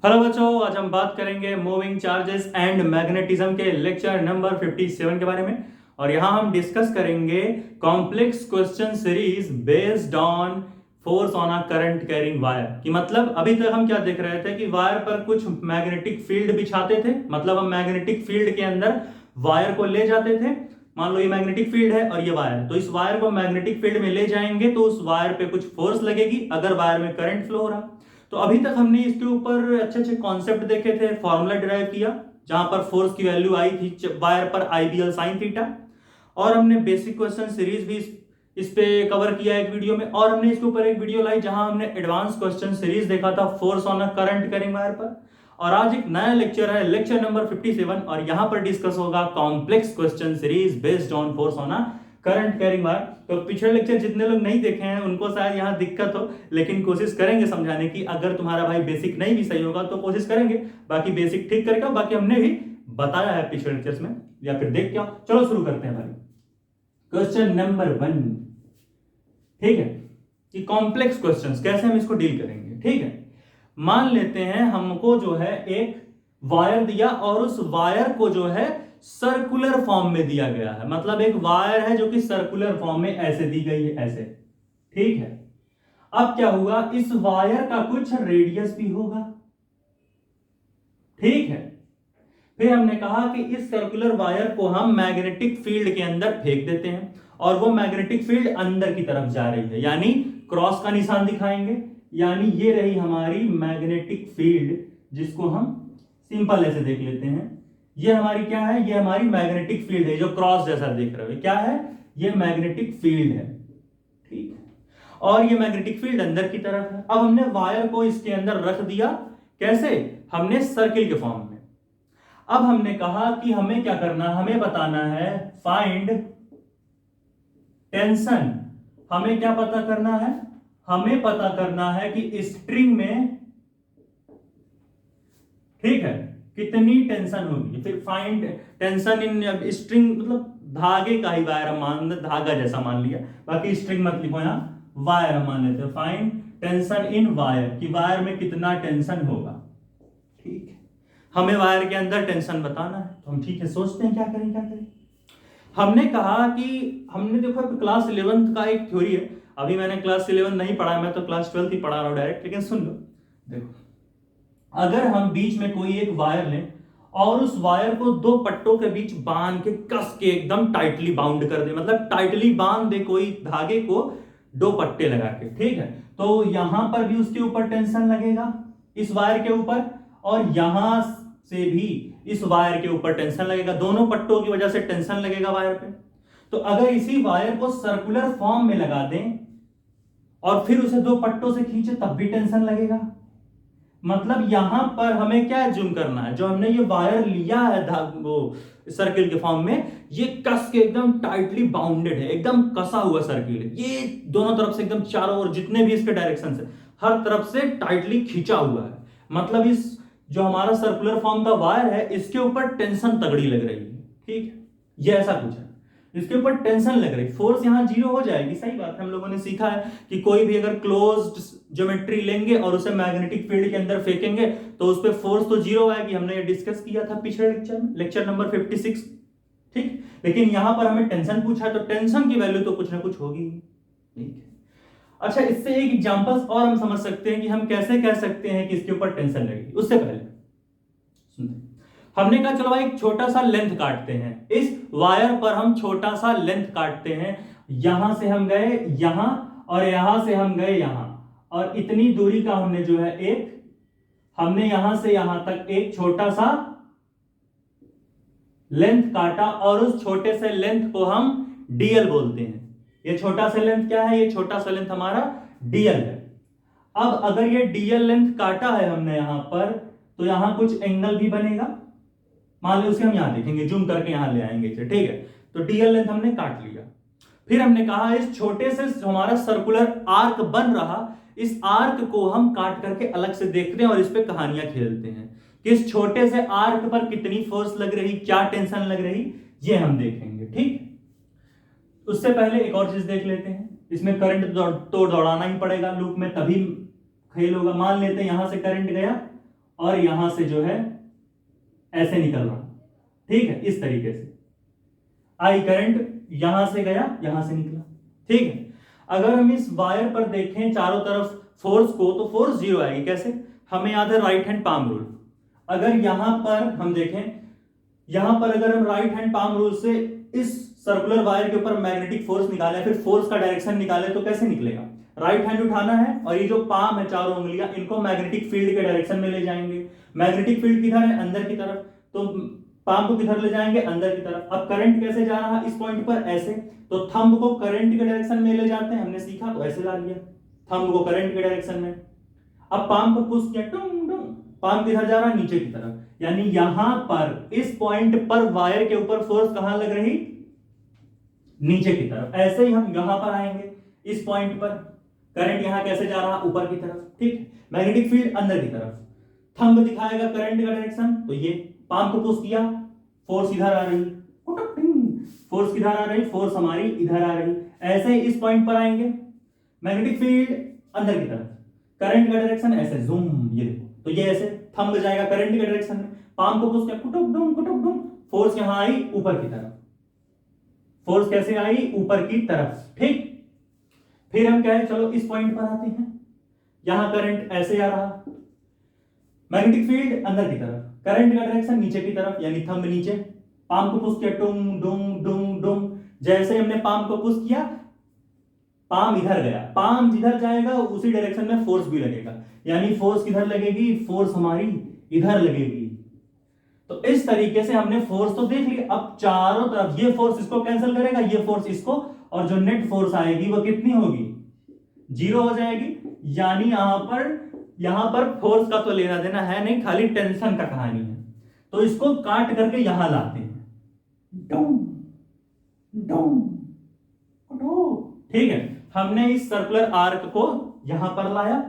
Hello बच्चों, आज हम बात करेंगे मूविंग चार्जेस एंड मैग्नेटिज्म के लेक्चर नंबर 57 के बारे में। और यहां हम डिस्कस करेंगे complex question series based on force on a current carrying wire. कि मतलब अभी तक हम क्या देख रहे थे कि वायर पर कुछ मैग्नेटिक फील्ड बिछाते थे, मतलब हम मैग्नेटिक फील्ड के अंदर वायर को ले जाते थे। मान लो ये मैग्नेटिक फील्ड है और ये वायर, तो इस वायर को मैग्नेटिक फील्ड में ले जाएंगे तो उस वायर पे कुछ फोर्स लगेगी अगर वायर में करंट फ्लो हो रहा। तो अभी तक हमने इसके ऊपर अच्छे अच्छे कॉन्सेप्ट देखे थे, फॉर्मूला डिराइव किया जहां पर फोर्स की वैल्यू आई थी वायर पर IBL साइन थीटा। और हमने बेसिक क्वेश्चन सीरीज भी इस पे कवर किया एक वीडियो में, और हमने इसके ऊपर एक वीडियो लाई जहां हमने एडवांस क्वेश्चन सीरीज देखा था force on a current carrying wire पर। और आज एक नया लेक्चर है, लेक्चर नंबर 57, और यहां पर डिस्कस होगा complex question series based on force on a current carrying wire. तो पिछले लेक्चर जितने लोग नहीं देखे हैं उनको शायद यहाँ दिक्कत हो, लेकिन कोशिश करेंगे समझाने की। अगर तुम्हारा भाई बेसिक नहीं भी सही होगा तो कोशिश करेंगे, बाकी बेसिक ठीक करेगा। बाकी हमने भी बताया है पिछले लेक्चर्स में, या फिर देख के आओ। चलो शुरू करते हैं भाई। क्वेश्चन नंबर 1, ठीक है, कि कॉम्प्लेक्स क्वेश्चंस कैसे हम इसको डील करेंगे। ठीक है, मान लेते हैं हमको जो है एक वायर दिया और उस वायर को जो है सर्कुलर फॉर्म में दिया गया है। मतलब एक वायर है जो कि सर्कुलर फॉर्म में ऐसे दी गई है, ऐसे। ठीक है, अब क्या हुआ, इस वायर का कुछ रेडियस भी होगा। ठीक है, फिर हमने कहा कि इस सर्कुलर वायर को हम मैग्नेटिक फील्ड के अंदर फेंक देते हैं और वो मैग्नेटिक फील्ड अंदर की तरफ जा रही है, यानी क्रॉस का निशान दिखाएंगे। यानी ये रही हमारी मैग्नेटिक फील्ड, जिसको हम सिंपल ऐसे देख लेते हैं। ये हमारी क्या है, ये हमारी मैग्नेटिक फील्ड है, जो क्रॉस जैसा देख रहे हो क्या है, ये मैग्नेटिक फील्ड है। ठीक है, और ये मैग्नेटिक फील्ड अंदर की तरफ है। अब हमने वायर को इसके अंदर रख दिया, कैसे, हमने सर्किल के फॉर्म में। अब हमने कहा कि हमें क्या करना, हमें बताना है फाइंड टेंशन। हमें क्या पता करना है, हमें पता करना है कि स्ट्रिंग में, ठीक है, कितनी टेंशन होगी। फिर फाइंड टेंशन इन स्ट्रिंग, मतलब धागे का ही वायर हम मान, धागा जैसा मान लिया, बाकी स्ट्रिंग मत लिखो यहां, वायर हम मान लेते हैं। फाइंड टेंशन इन वायर, कि वायर में कितना टेंशन होगा। ठीक है, हमें वायर के अंदर टेंशन बताना है, तो हम ठीक है सोचते हैं क्या करें क्या करें। हमने कहा कि हमने देखो क्लास 11th का एक थ्योरी है। अभी मैंने क्लास 11 नहीं पढ़ा है, मैं तो क्लास 12th ही पढ़ा रहा हूं डायरेक्ट, लेकिन सुन लो। देखो, अगर हम बीच में कोई एक वायर लें और उस वायर को दो पट्टों के बीच बांध के कस के एकदम टाइटली बाउंड कर दे, मतलब टाइटली बांध दे कोई धागे को दो पट्टे लगा के, ठीक है, तो यहां पर भी उसके ऊपर टेंशन लगेगा इस वायर के ऊपर, और यहां से भी इस वायर के ऊपर टेंशन लगेगा, दोनों पट्टों की वजह से टेंशन लगेगा वायर पे। तो अगर इसी वायर को सर्कुलर फॉर्म में लगा दें और फिर उसे दो पट्टों से खींचे तब भी टेंशन लगेगा। मतलब यहां पर हमें क्या जूम करना है, जो हमने ये वायर लिया है वो सर्किल के फॉर्म में, ये कस के एकदम टाइटली बाउंडेड है, एकदम कसा हुआ सर्किल है। ये दोनों तरफ से एकदम चारों ओर जितने भी इसके डायरेक्शन है हर तरफ से टाइटली खींचा हुआ है। मतलब इस जो हमारा सर्कुलर फॉर्म का वायर है इसके ऊपर टेंशन तगड़ी लग रही है। ठीक है, ये ऐसा कुछ है, इसके ऊपर टेंशन लग रही, फोर्स यहां जीरो हो जाएगी। सही बात है, हम लोगों ने सीखा है कि कोई भी अगर क्लोज्ड ज्योमेट्री लेंगे और उसे मैग्नेटिक फील्ड के अंदर फेंकेंगे तो उस पर फोर्स तो जीरो आएगी। हमने ये डिस्कस किया था पिछले लेक्चर में, लेक्चर नंबर 56। ठीक, लेकिन यहां पर हमें टेंशन पूछा है तो टेंशन की वैल्यू तो कुछ ना कुछ होगी। ठीक है, अच्छा, इससे एक एग्जांपल्स और हम समझ सकते हैं कि हम कैसे कह सकते हैं कि इसके ऊपर टेंशन लगेगी। उससे पहले सुनते, हमने कहा चलो भाई एक छोटा सा लेंथ काटते हैं, इस वायर पर हम छोटा सा लेंथ काटते हैं। यहां से हम गए यहां और यहां से हम गए यहां, और इतनी दूरी का हमने जो है एक, हमने यहां से यहां तक एक छोटा सा लेंथ काटा और उस छोटे से लेंथ को हम डीएल बोलते हैं। ये छोटा सा लेंथ क्या है, ये छोटा सा लेंथ हमारा डीएल है। अब अगर ये डीएल लेंथ काटा है हमने यहां पर, तो यहां कुछ एंगल भी बनेगा। मान लो उसे हम यहां देखेंगे, जूम करके यहां ले आएंगे इसे। ठीक है, तो डीएल लेंथ हमने काट लिया। फिर हमने कहा इस छोटे से जो हमारा सर्कुलर आर्क बन रहा, इस आर्क को हम काट करके अलग से देखते हैं और इस पे कहानियां खेलते हैं कि इस छोटे से आर्क पर कितनी फोर्स लग रही, क्या टेंशन लग रही, ये हम देखेंगे। ठीक, उससे पहले एक और चीज देख लेते हैं। इसमें करंट तो दौड़ाना ही पड़ेगा लूप में, तभी खेल होगा। मान लेते हैं यहां से करंट गया और यहां से जो है ऐसे निकल रहा, ठीक है, इस तरीके से आई करंट यहां से गया, यहां से निकला, ठीक है। अगर हम इस वायर पर देखें चारों तरफ फोर्स को, तो फोर्स जीरो आएगी। कैसे? हमें याद है राइट हैंड पाम रूल। अगर यहां पर हम देखें, यहां पर अगर हम राइट हैंड पाम रूल से इस सर्कुलर वायर के ऊपर मैग्नेटिक फोर्स निकाले, फिर फोर्स का डायरेक्शन निकाले, तो कैसे निकलेगा? राइट हैंड उठाना है और ये जो पाम है चारों उंगलियां, इनको मैग्नेटिक फील्ड के डायरेक्शन में ले जाएंगे। मैग्नेटिक फील्ड किधर है? अंदर की तरफ। तो पाम को किधर ले जाएंगे? अंदर की तरफ। अब करंट कैसे जा रहा? इस पॉइंट पर ऐसे, तो थंब को करंट के डायरेक्शन में ले जाते हैं, हमने सीखा, तो ऐसे ला लिया थंब को करंट के डायरेक्शन में। अब पाम को पुश किया, टुंग टुंग, पाम किधर जा रहा? नीचे की तरफ। यानी यहां पर इस पॉइंट पर वायर के ऊपर फोर्स कहां लग रही? नीचे की तरफ। ऐसे ही हम यहां पर आएंगे, इस पॉइंट पर करंट यहां कैसे जा रहा? ऊपर की तरफ, ठीक। मैग्नेटिक फील्ड अंदर की तरफ, थंब दिखाएगा करंट का डायरेक्शन, तो ये पाम को पुश किया, फोर्स इधर आ रही, फोर्स किधर आ रही? फोर्स हमारी इधर आ रही। ऐसे ही इस पॉइंट पर आएंगे, मैग्नेटिक फील्ड अंदर की तरफ, करंट का डायरेक्शन ऐसे जूम, ये देखो, तो ये ऐसे थंब जाएगा करंट के डायरेक्शन में, पाम को पुश किया, कुटुक डुम, फोर्स यहां आई ऊपर की तरफ। फोर्स कैसे आई? ऊपर की तरफ, ठीक। फिर हम क्या है, चलो इस पॉइंट पर आते हैं, यहां करंट ऐसे आ रहा, मैग्नेटिक फील्ड अंदर की तरफ, करंट का डायरेक्शन नीचे की तरफ, यानी थंब नीचे, पाम को पुश किया, टुंग डुंग डुंग डुंग। जैसे हमने पाम को पुश किया, पाम इधर गया, पाम जिधर जाएगा उसी डायरेक्शन में फोर्स भी लगेगा, यानी फोर्स किधर लगेगी? फोर्स हमारी इधर लगेगी। तो इस तरीके से हमने फोर्स तो देख ली। अब चारों तरफ ये फोर्स इसको कैंसिल करेगा, ये फोर्स इसको, और जो नेट फोर्स आएगी वो कितनी होगी? जीरो हो जाएगी। यानी यहां पर फोर्स का तो लेना देना है नहीं, खाली टेंशन का कहानी है। तो इसको काट करके यहां लाते हैं, ठीक है। हमने इस सर्कुलर आर्क को यहां पर लाया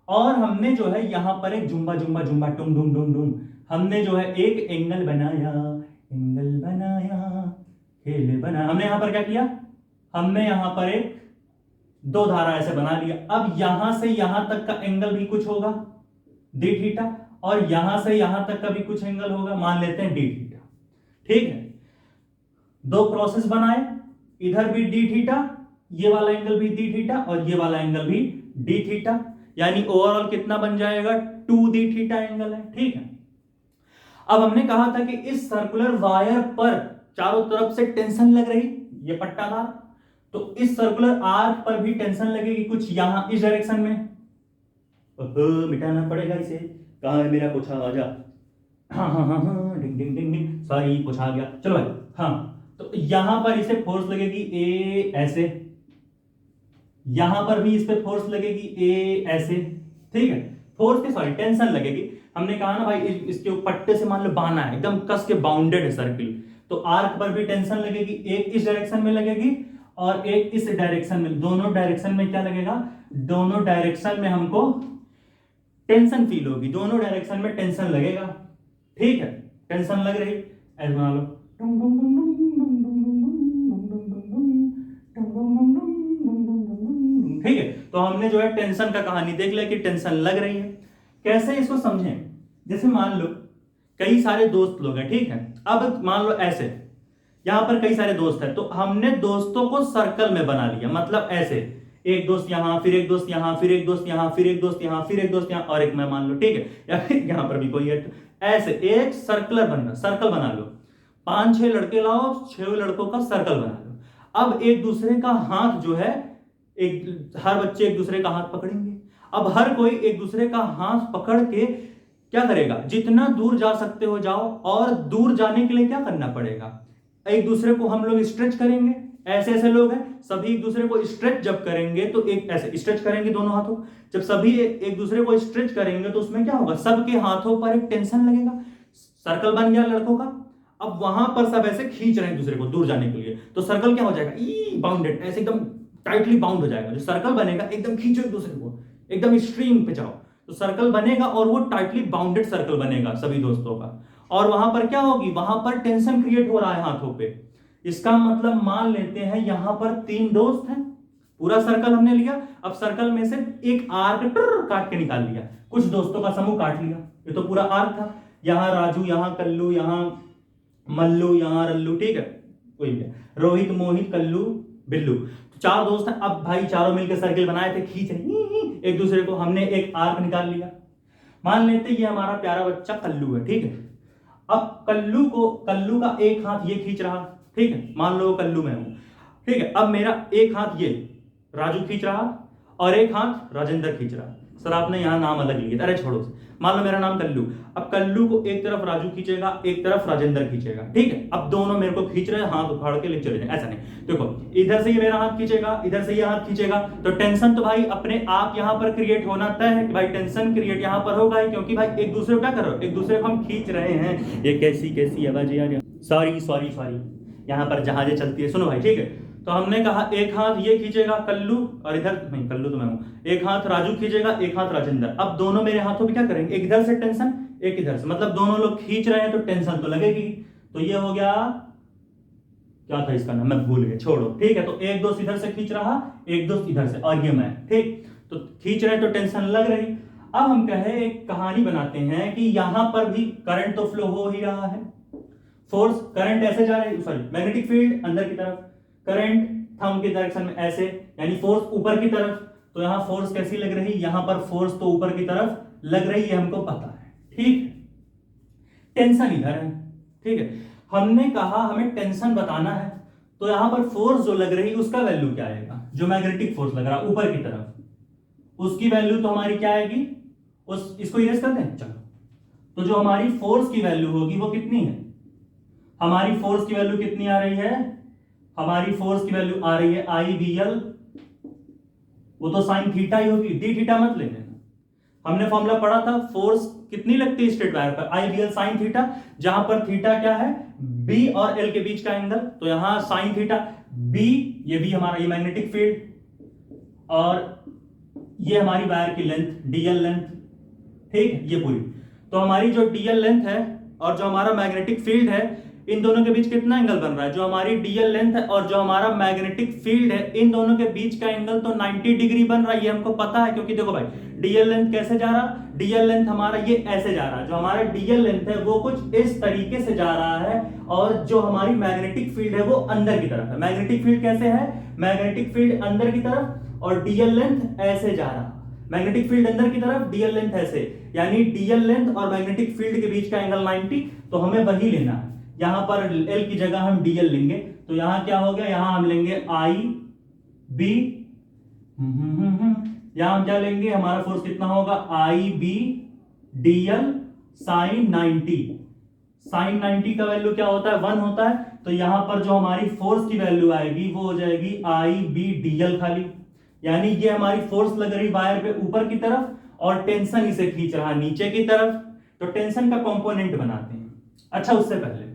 और हमने जो है यहां पर एक जुम्बा जुम्बा जुम्बा टुम डुम डुम डुम, हमने जो है एक एंगल बनाया, खेल बनाया। हमने यहां पर क्या किया? हमने यहां पर एक दो धारा ऐसे बना लिया। अब यहां से यहां तक का एंगल भी कुछ होगा डी थीटा, और यहां से यहां तक का भी कुछ एंगल होगा, मान लेते हैं डी थीटा, ठीक है। दो प्रोसेस बनाए, इधर भी डी थीटा, ये वाला एंगल भी डी थीटा और ये वाला एंगल भी डी थीटा, यानी ओवरऑल कितना बन जाएगा? 2d थीटा एंगल है, ठीक है। अब हमने कहा था कि इस सर्कुलर वायर पर चारों तरफ से टेंशन लग रही, ये पट्टादार, तो इस सर्कुलर आर्क पर भी टेंशन लगेगी कुछ यहां इस डायरेक्शन में। मिटाना पड़ेगा इसे, कहां है मेरा पोछा? आजा, हाँ, डिंग डिंग डिंग डिंग, सॉरी पोछा आ गया, चलो भाई। हाँ, तो यहां पर इसे फोर्स लगेगी ए ऐसे, यहां पर भी इस पे फोर्स लगेगी ए ऐसे, ठीक है। फोर्स के सॉरी टेंशन लगेगी। हमने कहा ना भाई इसके पट्टे से मान लो बांधना है, एकदम कस के बाउंडेड है सर्किल, तो आर्क पर भी टेंशन लगेगी, एक इस डायरेक्शन में लगेगी और एक इस डायरेक्शन में। दोनों डायरेक्शन में क्या लगेगा? दोनों डायरेक्शन में हमको टेंशन फील होगी, दोनों डायरेक्शन में टेंशन लगेगा, ठीक है। टेंशन लग रही, ऐसे बना लो, ठीक है। तो हमने जो है टेंशन का कहानी देख लिया कि टेंशन लग रही है। कैसे इसको समझें? जैसे मान लो कई सारे दोस्त लोग हैं, ठीक है। अब मान लो ऐसे यहां पर कई सारे दोस्त हैं, तो हमने दोस्तों को सर्कल में बना लिया, मतलब ऐसे एक दोस्त यहां, फिर एक दोस्त यहां, फिर एक दोस्त यहां, फिर एक दोस्त यहां, फिर एक दोस्त यहां, और एक मैं मान लो, ठीक है। या फिर यहां पर भी कोई है, ऐसे एक सर्कुलर बनना, सर्कल बना लो, 5-6 लड़के लाओ, 6 लड़कों का सर्कल बना लो। अब एक दूसरे का हाथ जो है, एक हर बच्चे एक दूसरे का हाथ पकड़ेंगे। अब हर कोई एक दूसरे का हाथ पकड़ के क्या करेगा? जितना दूर जा सकते हो जाओ, और दूर जाने के लिए क्या करना पड़ेगा? एक दूसरे को हम लोग स्ट्रेच करेंगे। ऐसे ऐसे लोग हैं, सभी एक दूसरे को स्ट्रेच जब करेंगे तो एक ऐसे स्ट्रेच करेंगे दोनों हाथों, जब सभी एक दूसरे को स्ट्रेच करेंगे तो उसमें क्या होगा? सबके हाथों पर एक टेंशन लगेगा, सर्कल बन गया लड़कों का। अब वहां पर सब ऐसे खींच रहे हैं एक दूसरे को दूर जाने के लिए, तो सर्कल क्या हो जाएगा? बाउंडेड, ऐसे एकदम टाइटली बाउंड हो जाएगा। जो सर्कल बनेगा एकदम खींचो एक दूसरे को, एकदम स्ट्रीम पे जाओ, तो सर्कल बनेगा और वो टाइटली बाउंडेड सर्कल बनेगा सभी दोस्तों का। और वहां पर क्या होगी? वहां पर टेंशन क्रिएट हो रहा है हाथों पे। इसका मतलब मान लेते हैं यहां पर 3 दोस्त हैं, पूरा सर्कल हमने लिया। अब सर्कल में से एक आर्क काट के निकाल लिया, कुछ दोस्तों का समूह काट लिया, ये तो पूरा आर्क था, यहाँ राजू, यहाँ कल्लू, यहाँ मल्लू, यहाँ रल्लू, ठीक है, कोई भी, रोहित, मोहित, कल्लू, बिल्लू, तो 4 दोस्त हैं। अब भाई चारों मिलकर सर्किल बनाए थे, खींच रहे एक दूसरे को, हमने एक आर्क निकाल लिया। मान लेते ये हमारा प्यारा बच्चा कल्लू है, ठीक है। अब कल्लू का एक हाथ ये खींच रहा, ठीक है, मान लो कल्लू में हूं, ठीक है। अब मेरा एक हाथ ये राजू खींच रहा और एक हाथ राजेंद्र खींच रहा। सर आपने यहाँ नाम अलग लिया, अरे छोड़ो, मान लो मेरा नाम कल्लू, अब कल्लू को एक तरफ राजू खींचेगा, एक तरफ राजेंद्र खींचेगा, ठीक है। अब दोनों मेरे को खींच रहे हैं, हाथ उखाड़ के ले चले जाए, ऐसा नहीं, देखो इधर से ये मेरा हाथ खींचेगा, इधर से ये हाथ खींचेगा, तो टेंशन तो भाई अपने आप यहाँ पर क्रिएट होना तय है कि भाई टेंशन क्रिएट यहाँ पर होगा ही, क्योंकि भाई एक दूसरे को क्या कर रहे हो, एक दूसरे को हम खींच रहे हैं। ये कैसी आवाज यार, सॉरी यहाँ पर जहाजें चलती है, सुनो भाई, ठीक है। तो हमने कहा एक हाथ ये खींचेगा कल्लू, और इधर नहीं, कल्लू तो मैं हूं, एक हाथ राजू खींचेगा, एक हाथ राजेंद्र। अब दोनों मेरे हाथों पे क्या करेंगे, एक इधर से टेंशन, एक इधर से, मतलब दोनों लोग खींच रहे हैं तो टेंशन तो लगेगी। तो ये हो गया, क्या था इसका नाम, मैं भूल गया, छोड़ो, ठीक है। तो एक दोस्त इधर से खींच रहा, एक दोस्त इधर से, और ये मैं, ठीक, तो खींच रहे तो टेंशन लग रही। अब हम कहे एक कहानी बनाते हैं कि यहां पर भी करंट तो फ्लो हो ही रहा है, फोर्स, करंट ऐसे जा रही है, सॉरी मैग्नेटिक फील्ड अंदर की तरफ, करंट थंब के डायरेक्शन में ऐसे, यानी फोर्स ऊपर की तरफ। तो यहां फोर्स कैसी लग रही, यहां पर फोर्स तो ऊपर की तरफ लग रही है, हमको पता है, ठीक। टेंशन इधर है, ठीक है। हमने कहा हमें टेंशन बताना है, तो यहां पर फोर्स जो लग रही है उसका वैल्यू क्या आएगा, जो मैग्नेटिक फोर्स लग रहा है ऊपर की तरफ, उसकी वैल्यू तो हमारी क्या आएगी, इसको इरेज कर दें, चलो। तो जो हमारी फोर्स की वैल्यू होगी वो कितनी है, हमारी फोर्स की वैल्यू कितनी आ रही है, हमारी फोर्स की वैल्यू आ रही है IBL, वो तो साइन थीटा ही होगी, डी थीटा मत लेना, हमने फॉर्मूला पढ़ा था, फोर्स कितनी लगती है स्ट्रेट वायर पर, IBL साइन थीटा, जहां पर थीटा क्या है, B और L के बीच का एंगल, तो यहां साइन थीटा, B, ये भी हमारा ये मैग्नेटिक फील्ड, और ये हमारी वायर की लेंथ DL लेंथ, ठीक, ये पूरी। तो हमारी जो DL लेंथ है और जो हमारा मैग्नेटिक फील्ड है, इन दोनों के बीच कितना एंगल बन रहा है, जो हमारी DL लेंथ है और जो हमारा मैग्नेटिक फील्ड है, इन दोनों के बीच का एंगल तो 90 डिग्री बन रहा है, ये हमको पता है, क्योंकि देखो भाई DL लेंथ कैसे जा रहा, DL लेंथ हमारा ये ऐसे जा रहा है, जो हमारा DL लेंथ है वो कुछ इस तरीके से जा रहा है, और जो हमारी मैग्नेटिक फील्ड है वो अंदर की तरफ है। मैग्नेटिक फील्ड कैसे है, मैग्नेटिक फील्ड अंदर की तरफ और DL लेंथ ऐसे जा रहा, मैग्नेटिक फील्ड अंदर की तरफ, DL लेंथ ऐसे, यानी DL लेंथ और मैग्नेटिक फील्ड के बीच का एंगल 90, तो हमें वही लेना है। यहां पर L की जगह हम DL लेंगे, तो यहां क्या हो गया, यहां हम लेंगे IB, यहां हम क्या लेंगे, हमारा फोर्स कितना होगा, IB DL साइन 90, साइन 90 का वैल्यू क्या होता है, 1 होता है, तो यहां पर जो हमारी फोर्स की वैल्यू आएगी वो हो जाएगी IB DL खाली, यानी ये हमारी फोर्स लग रही वायर पे ऊपर की तरफ, और टेंशन इसे खींच रहा नीचे की तरफ, तो टेंशन का कंपोनेंट बनाते हैं। अच्छा, उससे पहले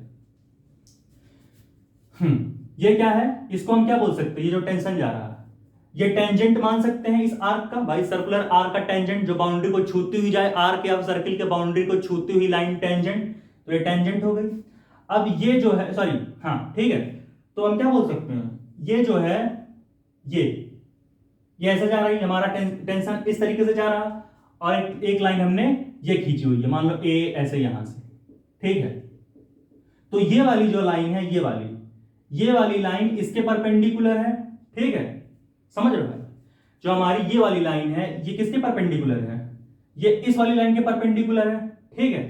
ये क्या है, इसको हम क्या बोल सकते हैं, ये जो टेंशन जा रहा है, ये टेंजेंट मान सकते हैं इस आर्क का, भाई सर्कुलर आर्क का टेंजेंट, जो बाउंड्री को छूती हुई जाए, आर्क या सर्किल के बाउंड्री को छूती हुई लाइन टेंजेंट, तो ये टेंजेंट हो गई। अब ये जो है, सॉरी, हाँ ठीक है, तो हम क्या बोल सकते हैं, ये जो है ये ऐसे जा रही है, हमारा टेंशन इस तरीके से जा रहा, और एक लाइन हमने ये खींची हुई है, मान लो A ऐसे यहां से, ठीक है। तो ये वाली जो लाइन है, ये वाली लाइन इसके परपेंडिकुलर है, ठीक है, समझ रहे हो भाई, जो हमारी ये वाली लाइन है ये किसके परपेंडिकुलर है, ये इस वाली लाइन के परपेंडिकुलर है, ठीक है।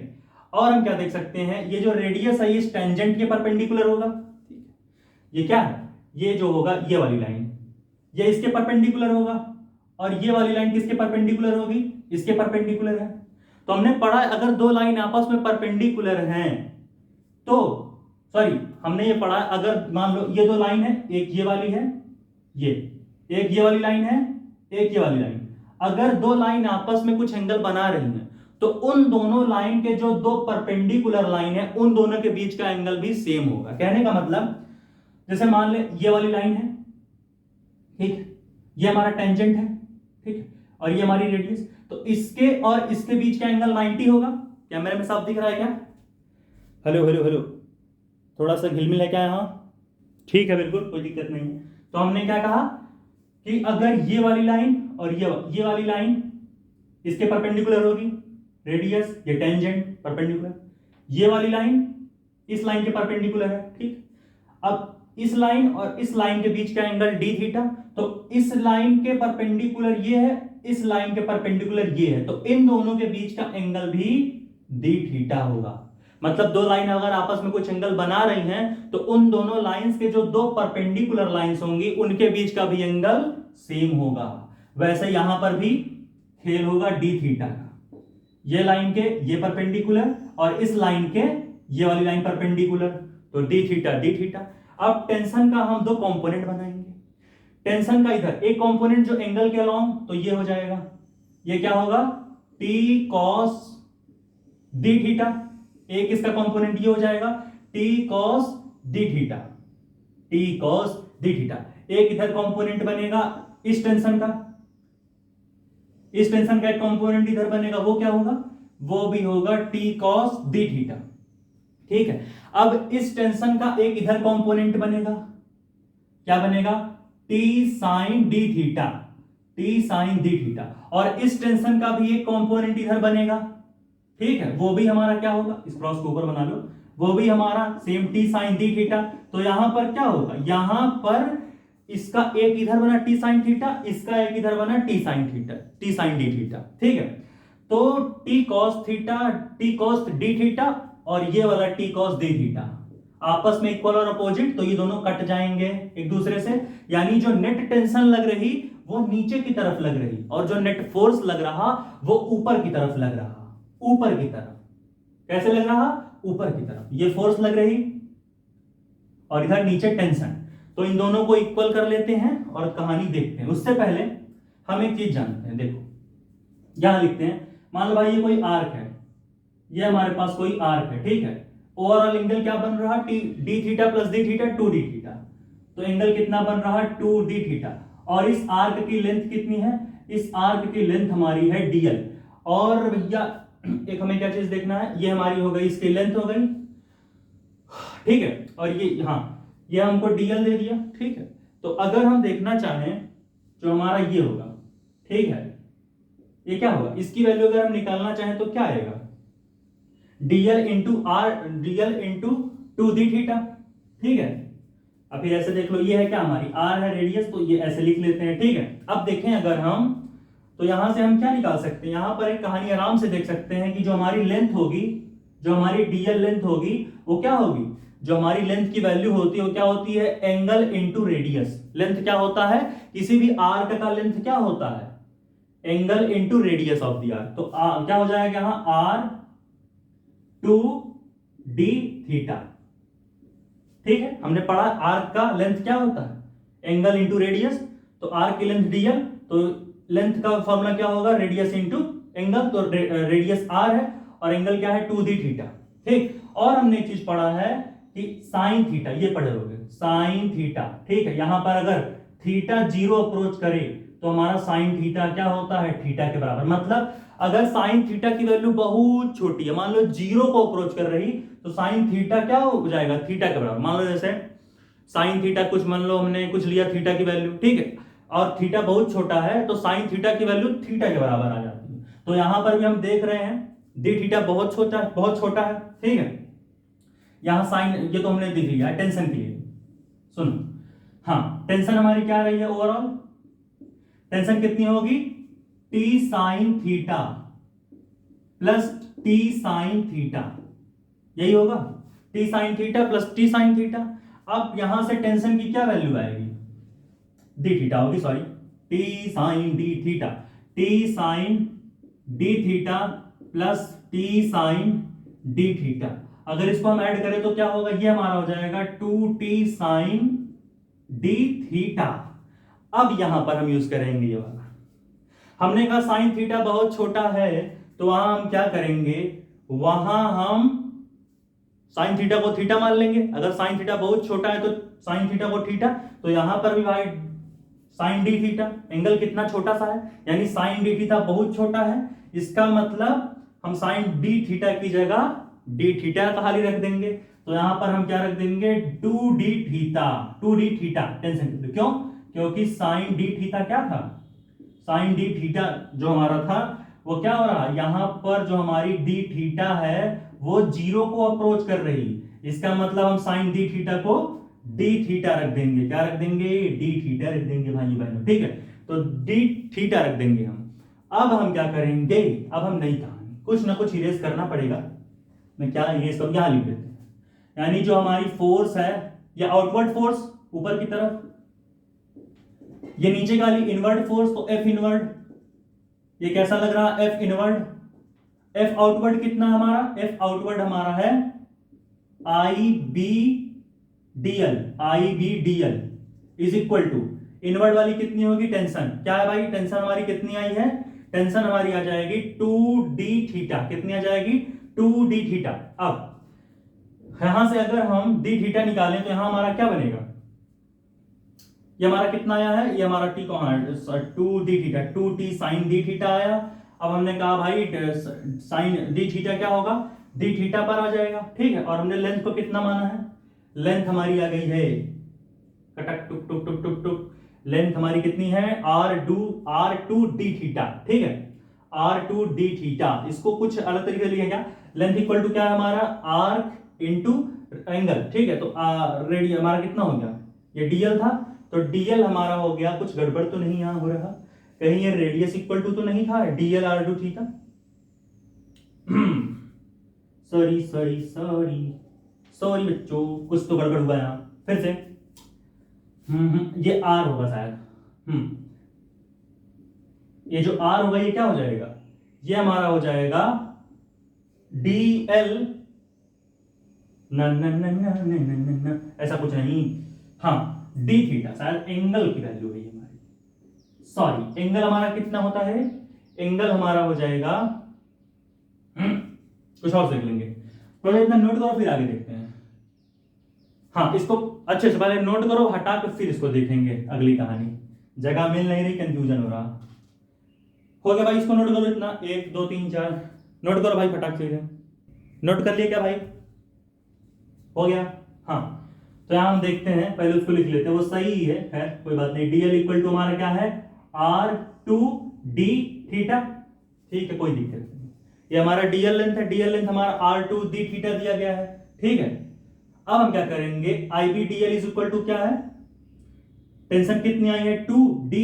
और हम क्या देख सकते हैं, ये जो रेडियस है इस टेंजेंट के परपेंडिकुलर होगा, ठीक है। ये क्या है, ये जो होगा ये वाली लाइन, ये इसके परपेंडिकुलर होगा, और ये वाली लाइन किसके परपेंडिकुलर होगी, इसके परपेंडिकुलर है। तो हमने पढ़ा अगर दो लाइन आपस में परपेंडिकुलर हैं, तो सॉरी हमने ये पढ़ा अगर मान लो ये दो लाइन है, एक ये वाली है, एक ये वाली लाइन है, एक ये वाली लाइन, अगर दो लाइन आपस में कुछ एंगल बना रही हैं, तो उन दोनों लाइन के जो दो परपेंडिकुलर लाइन है उन दोनों के बीच का एंगल भी सेम होगा। कहने का मतलब जैसे मान ले ये वाली लाइन है, ठीक, ये हमारा टेंजेंट है, ठीक, और ये हमारी रेडियस, तो इसके और इसके बीच का एंगल 90 होगा। क्या मेरे में साफ दिख रहा है क्या? हेलो हेलो हेलो, थोड़ा सा हिलमिल है क्या यहाँ? ठीक है, बिल्कुल कोई दिक्कत नहीं है। तो हमने क्या कहा कि अगर ये वाली लाइन और ये वाली लाइन इसके परपेंडिकुलर होगी रेडियस, ये टेंजेंट परपेंडिकुलर, ये वाली लाइन इस लाइन के परपेंडिकुलर है, ठीक। अब इस लाइन और इस लाइन के बीच का एंगल डी थीटा, तो इस लाइन के परपेंडिकुलर ये है, इस लाइन के परपेंडिकुलर ये है, तो इन दोनों के बीच का एंगल भी डी थीटा होगा। मतलब दो लाइन अगर आपस में कुछ एंगल बना रही हैं तो उन दोनों लाइंस के जो दो परपेंडिकुलर लाइंस होंगी उनके बीच का भी एंगल सेम होगा। वैसे यहां पर भी खेल होगा डी थीटा का, ये लाइन के ये परपेंडिकुलर और इस लाइन के ये वाली लाइन परपेंडिकुलर, तो डी थीटा डी थीटा। अब टेंशन का हम दो कंपोनेंट बनाएंगे। टेंशन का इधर एक कंपोनेंट जो एंगल के अलोंग, तो ये हो जाएगा, ये क्या होगा टी कॉस डी थीटा, एक इसका कंपोनेंट ये हो जाएगा T cos d theta, T cos d theta. एक इधर कंपोनेंट बनेगा इस टेंशन का, इस टेंशन का एक कंपोनेंट इधर बनेगा, वो क्या होगा, वो भी होगा टी कॉस डी थीटा, ठीक है। अब इस टेंशन का एक इधर कंपोनेंट बनेगा, क्या बनेगा T sine d theta, T sine d theta. और इस टेंशन का भी एक कंपोनेंट इधर बनेगा, ठीक है, वो भी हमारा क्या होगा, इस क्रॉस को ऊपर बना लो, वो भी हमारा same T sine d theta. तो यहां पर क्या होगा, यहां पर इसका एक इधर बना टी साइन थीटा, इसका एक इधर बना T sine theta, T sine d theta, ठीक है। तो T cos theta, T cos d theta और ये वाला टी कॉस डी थीटा आपस में इक्वल और अपोजिट, तो ये दोनों कट जाएंगे एक दूसरे से, यानी जो नेट टेंशन लग रही वो नीचे की तरफ लग रही और जो नेट फोर्स लग रहा वो ऊपर की तरफ लग रहा, ऊपर की तरफ। कैसे लग रहा, ऊपर की तरफ, ये फोर्स लग रही और इधर नीचे टेंशन। तो इन दोनों को इक्वल कर लेते हैं और कहानी देखते हैं। उससे पहले हम एक चीज जानते हैं, देखो यहां लिखते हैं, मान लो भाई ये कोई आर्क है, ये हमारे पास कोई आर्क है, ठीक है। ओवरऑल एंगल क्या बन रहा, T d theta plus d theta, two d theta. तो एंगल कितना बन रहा, टू डी थीटा। और इस आर्क की लेंथ कितनी है, इस आर्क की लेंथ हमारी है डीएल। और भैया एक हमें क्या चीज देखना है, ये हमारी हो गई, इसकी लेंथ हो गई, ठीक है। और ये हाँ, ये हमको डीएल दे दिया, ठीक है। तो अगर हम देखना चाहें जो हमारा ये होगा, ठीक है, ये क्या होगा, इसकी वैल्यू अगर हम निकालना चाहें तो क्या आएगा, DL into R, DL into two d theta, ठीक है। अब फिर ऐसे देख लो, ये है क्या हमारी आर है रेडियस, तो ये ऐसे लिख लेते हैं, ठीक है। अब देखें अगर हम, तो यहां से हम क्या निकाल सकते हैं, यहां पर एक कहानी आराम से देख सकते हैं कि जो हमारी लेंथ होगी, जो हमारी डीएल लेंथ होगी वो क्या होगी, जो हमारी लेंथ की वैल्यू होती है वो क्या होती है, एंगल इंटू रेडियस। लेंथ क्या होता है, किसी भी आर्क का लेंथ क्या होता है, angle into radius of the arc. तो क्या हो जाएगा यहां, आर टू डी थीटा, ठीक है। हमने पढ़ा आर्क का लेंथ क्या होता है, एंगल इंटू रेडियस। तो आर्क की लेंथ डीएल, तो लेंथ का फॉर्मूला क्या होगा, रेडियस इंटू एंगल। तो रेडियस आर है और एंगल क्या है, टू डी थीटा, ठीक। और हमने एक चीज पढ़ा है कि साइन थीटा, ये पढ़े होगे साइन थीटा, ठीक है। यहां पर अगर थीटा जीरो अप्रोच करे तो हमारा साइन थीटा क्या होता है, थीटा के बराबर। मतलब अगर साइन थीटा की वैल्यू बहुत छोटी है, मान लो जीरो को अप्रोच कर रही, तो साइन थीटा क्या हो जाएगा, थीटा के बराबर। मान लो जैसे साइन थीटा कुछ, मान लो हमने कुछ लिया थीटा की वैल्यू, ठीक है, और थीटा बहुत छोटा है तो साइन थीटा की वैल्यू थीटा के बराबर आ जाती है। तो यहां पर भी हम देख रहे हैं डी थीटा बहुत छोटा है, ठीक है। यहां साइन, ये तो हमने देख लिया टेंशन के लिए। सुनो, हाँ, टेंशन हमारी क्या रही है, ओवरऑल टेंशन कितनी होगी, T sine theta plus T sine theta, यही होगा, T sine theta plus T sine theta. अब यहां से टेंशन की क्या वैल्यू आएगी, डी थीटा होगी, sorry, T sine d theta, T sine d theta plus T sine d theta. अगर इसको हम ऐड करें तो क्या होगा, ये हमारा हो जाएगा two T sine d theta. अब यहां पर हम यूज करेंगे ये वाला, हमने कहा साइन थीटा बहुत छोटा है तो वहां हम क्या करेंगे, वहां हम साइन थीटा को थीटा मान लेंगे। अगर साइन थीटा बहुत छोटा है तो साइन थीटा को थीटा, तो यहां पर भी भाई साइन डी थीटा, एंगल कितना छोटा सा है, यानी साइन डी थीटा बहुत छोटा है। इसका मतलब हम साइन डी थीटा की जगह डी थीटा खाली रख देंगे। तो यहां पर हम क्या रख देंगे, two d theta, two d theta tension. क्यों, क्योंकि साइन डी थीटा क्या था, साइन डी थीटा जो हमारा था वो क्या हो रहा, यहाँ पर जो हमारी डी थीटा है वो 0 को अप्रोच कर रही, इसका मतलब हम साइन डी थीटा को डी थीटा रख देंगे, क्या रख देंगे, डी थीटा रख देंगे भाई बहनों, ठीक है। तो डी थीटा रख देंगे हम। अब हम क्या करेंगे, अब हम नई कहानी, कुछ ना कुछ इरेज करना पड़ेगा, मैं क्या इरेज करूं, यहां लिख देते हैं। यानी जो हमारी फोर्स है, या आउटवर्ड फोर्स ऊपर की तरफ, ये नीचे का इनवर्ड फोर्स, तो एफ इनवर्ड, ये कैसा लग रहा, एफ इनवर्ड। एफ आउटवर्ड कितना हमारा, एफ आउटवर्ड हमारा है I B DL, I B DL is equal to, inward वाली कितनी होगी, टेंशन, क्या है भाई, टेंशन हमारी कितनी आई है, टेंशन हमारी आ जाएगी 2d थीटा, कितनी आ जाएगी, 2d थीटा। अब यहां से अगर हम d थीटा निकालें तो यहां हमारा क्या बनेगा, ये हमारा कितना आया है, ये हमारा t को 2d theta, 2t sign d theta आया। अब हमने कहा भाई साइन d थीटा क्या होगा, d थीटा पर आ जाएगा, ठीक है। और हमने लेंथ को कितना माना है, लेंथ हमारी आ गई है, कटक टुक टुक टुक टुक टुक, लेंथ हमारी कितनी है, r2d थीटा, ठीक है, r2d थीटा। इसको कुछ अलग तरीके से लिखें क्या, लेंथ इक्वल टू क्या है हमारा, आर्क इनटू एंगल, ठीक है। तो रेडियस हमारा कितना हो गया, ये dl था, तो dl हमारा हो गया, कुछ गड़बड़ तो नहीं यहां हो रहा, कहीं ये रेडियस इक्वल टू तो नहीं था, dl r2 theta, sorry sorry sorry sorry बच्चों, कुछ तो गड़बड़ हुआ यहां, फिर से ये r होगा शायद, ये जो r होगा ये क्या हो जाएगा, ये हमारा हो जाएगा dl, न न न न न न न ऐसा कुछ नहीं, हाँ d थीटा, शायद एंगल की वैल्यू है हमारी, सॉरी एंगल हमारा कितना होता है, एंगल हमारा हो जाएगा, कुछ और देख लेंगे, तो इतना नोट करो फिर आगे देखते हैं। हाँ इसको अच्छे से पहले नोट करो, हटा कर फिर इसको देखेंगे अगली कहानी, जगह मिल नहीं रही, कंफ्यूजन हो रहा। हो गया भाई, इसको नोट करो, इतना 1 2 3 4 नोट करो भाई फटाक से, नोट कर लिया क्या भाई, हो गया। हाँ तो यहां हम देखते हैं, पहले उसको लिख लेते हैं, वो सही है, खैर कोई बात नहीं। dl इक्वल टू हमारा क्या है, r2d थीटा, ठीक है, कोई दिक्कत नहीं। ये हमारा dl लेंथ है, dl लेंथ हमारा r2d थीटा दिया गया है, ठीक है। अब हम क्या करेंगे, IB dl is equal to क्या है, टेंशन कितनी आई है, 2d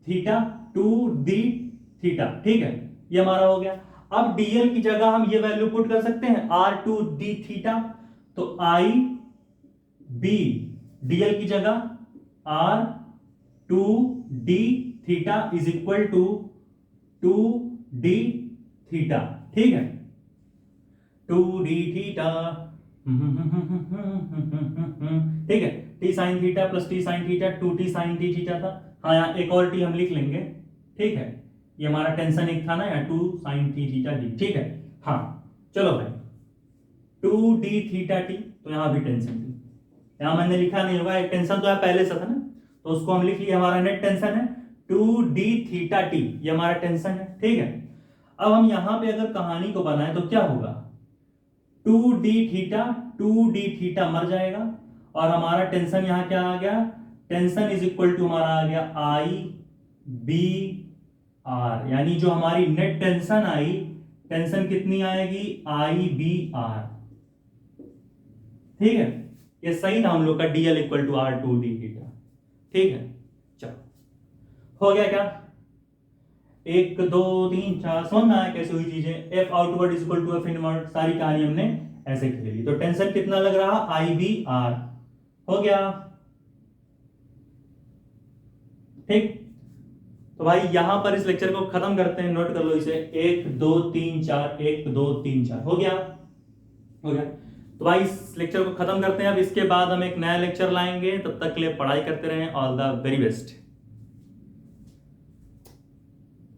थीटा, 2d थीटा, ठीक है, ये हमारा हो गया। अब dl की जगह हम ये वैल्यू पुट कर सकते हैं, r2d थीटा, तो IB dl की जगह r2d theta is equal to 2d theta, ठीक है, 2d थीटा, ठीक है, t sine theta plus t sine theta, 2t sine t theta था। हाँ यहाँ एक और t हम लिख लेंगे, ठीक है, ये हमारा टेंशन एक था ना, यहाँ 2 साइन t थीटा d, ठीक है। हाँ चलो भाई 2d थीटा t, तो यहाँ भी टेंशन थी, यहाँ मैंने लिखा नहीं होगा, एक टेंशन तो यहाँ पहले से था ना, तो उसको हम लिख लिया, हमारा नेट टेंशन है 2d थीटा t, ये हमारा टेंशन है, ठीक है। अब हम यहाँ पे अगर कहानी को बनाएं तो क्या होगा, 2d थीटा मर जाएगा, और हमारा टेंशन यहाँ क्या आ गया, टेंशन इज इक्वल टू हमारा आ गया IB R, यानी जो हमारी नेट टेंशन आई, टेंशन कितनी आएगी, IBR, ठीक है। ये सही था हम लोग का, dl equal to r2d theta, ठीक है। चलो हो गया क्या, 1 2 3 4 समझ में आया कैसे हुई चीजें, f outward is equal to f inward, सारी कहानी हमने ऐसे खेली। तो टेंशन कितना लग रहा, IBR, हो गया, ठीक। तो भाई यहां पर इस लेक्चर को खत्म करते हैं, नोट कर लो इसे, 1 2 3 4 1 2 3 4, हो गया, हो गया। तो भाई इस लेक्चर को खत्म करते हैं, अब इसके बाद हम एक नया लेक्चर लाएंगे, तब तक के लिए पढ़ाई करते रहें, ऑल द वेरी बेस्ट।